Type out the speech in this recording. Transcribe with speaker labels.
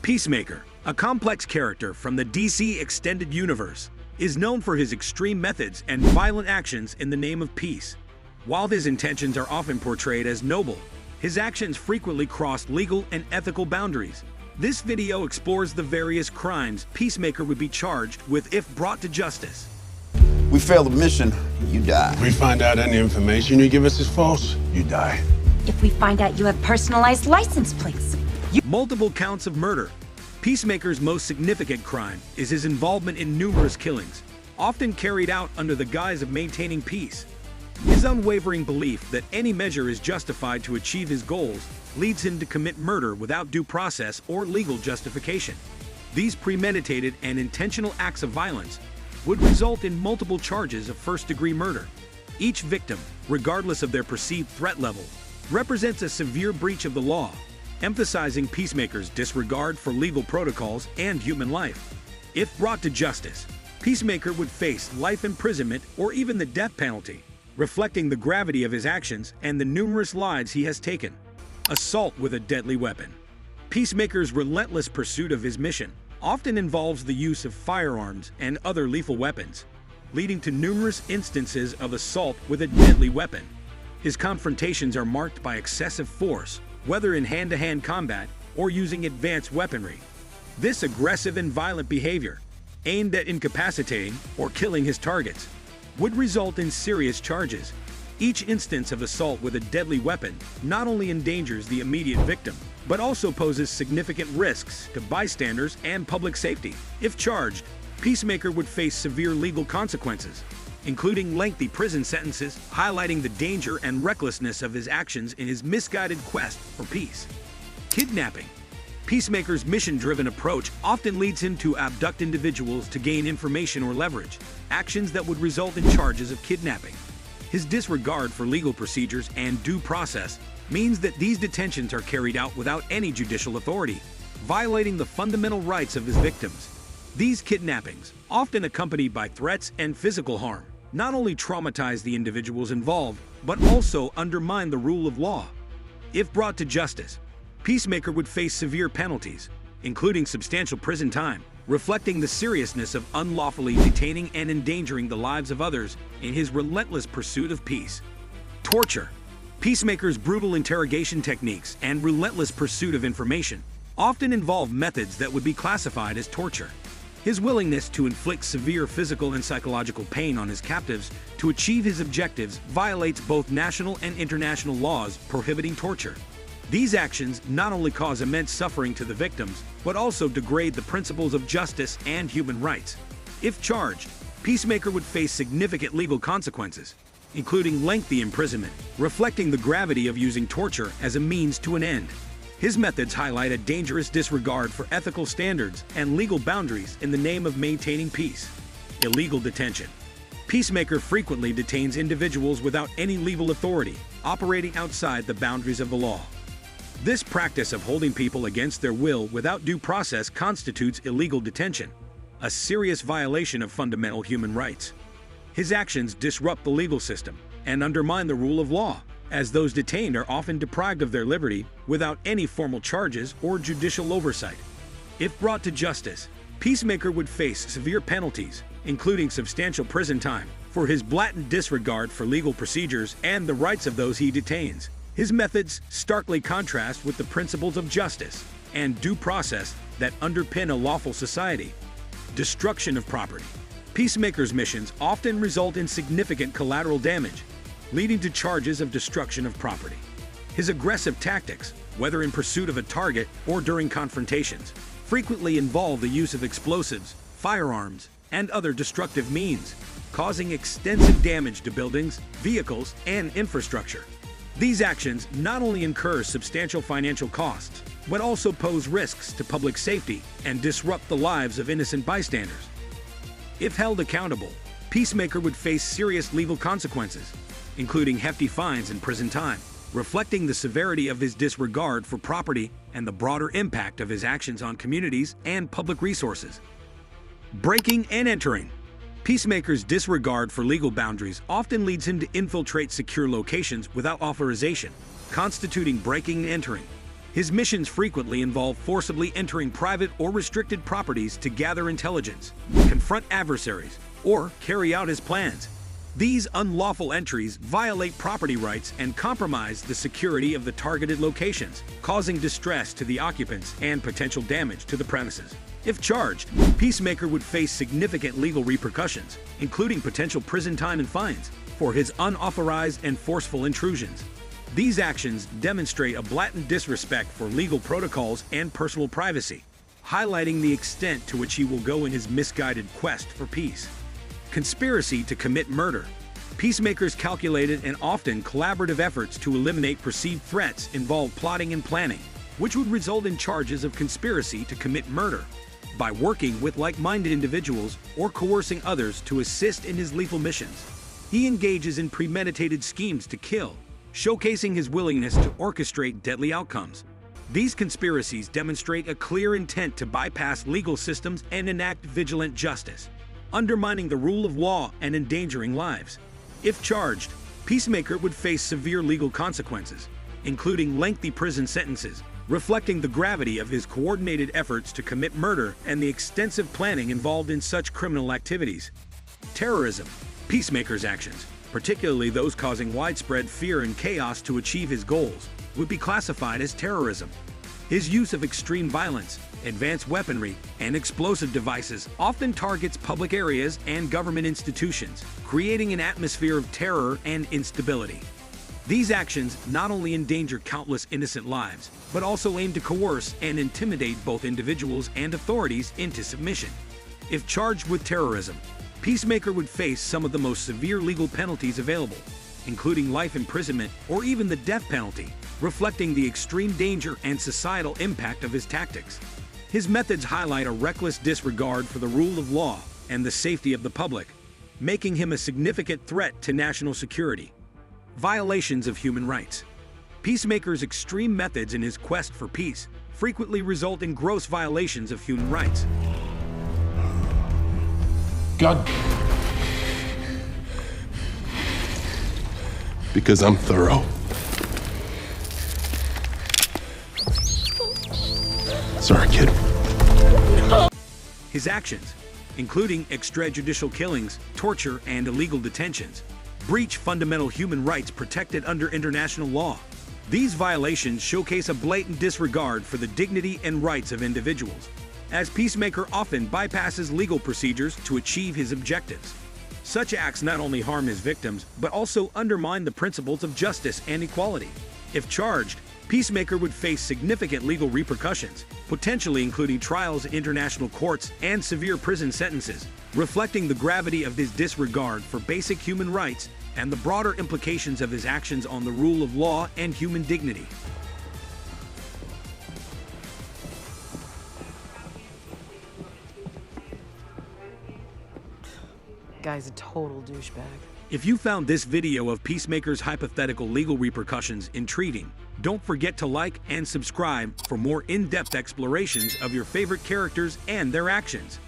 Speaker 1: Peacemaker, a complex character from the DC Extended Universe, is known for his extreme methods and violent actions in the name of peace. While his intentions are often portrayed as noble, his actions frequently cross legal and ethical boundaries. This video explores the various crimes Peacemaker would be charged with if brought to justice.
Speaker 2: We fail the mission, you die.
Speaker 3: We find out any information you give us is false, you die.
Speaker 4: If we find out you have personalized license plates,
Speaker 1: Multiple counts of murder. Peacemaker's most significant crime is his involvement in numerous killings, often carried out under the guise of maintaining peace. His unwavering belief that any measure is justified to achieve his goals leads him to commit murder without due process or legal justification. These premeditated and intentional acts of violence would result in multiple charges of first-degree murder. Each victim, regardless of their perceived threat level, represents a severe breach of the law, emphasizing Peacemaker's disregard for legal protocols and human life. If brought to justice, Peacemaker would face life imprisonment or even the death penalty, reflecting the gravity of his actions and the numerous lives he has taken. Assault with a deadly weapon. Peacemaker's relentless pursuit of his mission often involves the use of firearms and other lethal weapons, leading to numerous instances of assault with a deadly weapon. His confrontations are marked by excessive force, whether in hand-to-hand combat or using advanced weaponry. This aggressive and violent behavior, aimed at incapacitating or killing his targets, would result in serious charges. Each instance of assault with a deadly weapon not only endangers the immediate victim, but also poses significant risks to bystanders and public safety. If charged, Peacemaker would face severe legal consequences, including lengthy prison sentences, highlighting the danger and recklessness of his actions in his misguided quest for peace. Kidnapping. Peacemaker's mission-driven approach often leads him to abduct individuals to gain information or leverage, actions that would result in charges of kidnapping. His disregard for legal procedures and due process means that these detentions are carried out without any judicial authority, violating the fundamental rights of his victims. These kidnappings, often accompanied by threats and physical harm, not only traumatize the individuals involved, but also undermine the rule of law. If brought to justice, Peacemaker would face severe penalties, including substantial prison time, reflecting the seriousness of unlawfully detaining and endangering the lives of others in his relentless pursuit of peace. Torture. Peacemaker's brutal interrogation techniques and relentless pursuit of information often involve methods that would be classified as torture. His willingness to inflict severe physical and psychological pain on his captives to achieve his objectives violates both national and international laws prohibiting torture. These actions not only cause immense suffering to the victims, but also degrade the principles of justice and human rights. If charged, Peacemaker would face significant legal consequences, including lengthy imprisonment, reflecting the gravity of using torture as a means to an end. His methods highlight a dangerous disregard for ethical standards and legal boundaries in the name of maintaining peace. Illegal detention. Peacemaker frequently detains individuals without any legal authority, operating outside the boundaries of the law. This practice of holding people against their will without due process constitutes illegal detention, a serious violation of fundamental human rights. His actions disrupt the legal system and undermine the rule of law, as those detained are often deprived of their liberty without any formal charges or judicial oversight. If brought to justice, Peacemaker would face severe penalties, including substantial prison time, for his blatant disregard for legal procedures and the rights of those he detains. His methods starkly contrast with the principles of justice and due process that underpin a lawful society. Destruction of property. Peacemaker's missions often result in significant collateral damage, leading to charges of destruction of property. His aggressive tactics, whether in pursuit of a target or during confrontations, frequently involve the use of explosives, firearms, and other destructive means, causing extensive damage to buildings, vehicles, and infrastructure. These actions not only incur substantial financial costs, but also pose risks to public safety and disrupt the lives of innocent bystanders. If held accountable, Peacemaker would face serious legal consequences, including hefty fines and prison time, reflecting the severity of his disregard for property and the broader impact of his actions on communities and public resources. Breaking and entering. Peacemaker's disregard for legal boundaries often leads him to infiltrate secure locations without authorization, constituting breaking and entering. His missions frequently involve forcibly entering private or restricted properties to gather intelligence, confront adversaries, or carry out his plans. These unlawful entries violate property rights and compromise the security of the targeted locations, causing distress to the occupants and potential damage to the premises. If charged, Peacemaker would face significant legal repercussions, including potential prison time and fines, for his unauthorized and forceful intrusions. These actions demonstrate a blatant disrespect for legal protocols and personal privacy, highlighting the extent to which he will go in his misguided quest for peace. Conspiracy to commit murder. Peacemaker's calculated and often collaborative efforts to eliminate perceived threats involve plotting and planning, which would result in charges of conspiracy to commit murder. By working with like-minded individuals or coercing others to assist in his lethal missions, he engages in premeditated schemes to kill, showcasing his willingness to orchestrate deadly outcomes. These conspiracies demonstrate a clear intent to bypass legal systems and enact vigilant justice, undermining the rule of law and endangering lives. If charged, Peacemaker would face severe legal consequences, including lengthy prison sentences, reflecting the gravity of his coordinated efforts to commit murder and the extensive planning involved in such criminal activities. Terrorism. Peacemaker's actions, particularly those causing widespread fear and chaos to achieve his goals, would be classified as terrorism. His use of extreme violence, advanced weaponry, and explosive devices often targets public areas and government institutions, creating an atmosphere of terror and instability. These actions not only endanger countless innocent lives, but also aim to coerce and intimidate both individuals and authorities into submission. If charged with terrorism, Peacemaker would face some of the most severe legal penalties available, including life imprisonment or even the death penalty, reflecting the extreme danger and societal impact of his tactics. His methods highlight a reckless disregard for the rule of law and the safety of the public, making him a significant threat to national security. Violations of human rights. Peacemaker's extreme methods in his quest for peace frequently result in gross violations of human rights.
Speaker 3: God. Because I'm thorough. Sorry, kid.
Speaker 1: His actions, including extrajudicial killings, torture, and illegal detentions, breach fundamental human rights protected under international law. These violations showcase a blatant disregard for the dignity and rights of individuals, as Peacemaker often bypasses legal procedures to achieve his objectives. Such acts not only harm his victims, but also undermine the principles of justice and equality. If charged, Peacemaker would face significant legal repercussions, potentially including trials in international courts and severe prison sentences, reflecting the gravity of his disregard for basic human rights and the broader implications of his actions on the rule of law and human dignity.
Speaker 5: Guy's a total douchebag.
Speaker 1: If you found this video of Peacemaker's hypothetical legal repercussions intriguing, don't forget to like and subscribe for more in-depth explorations of your favorite characters and their actions.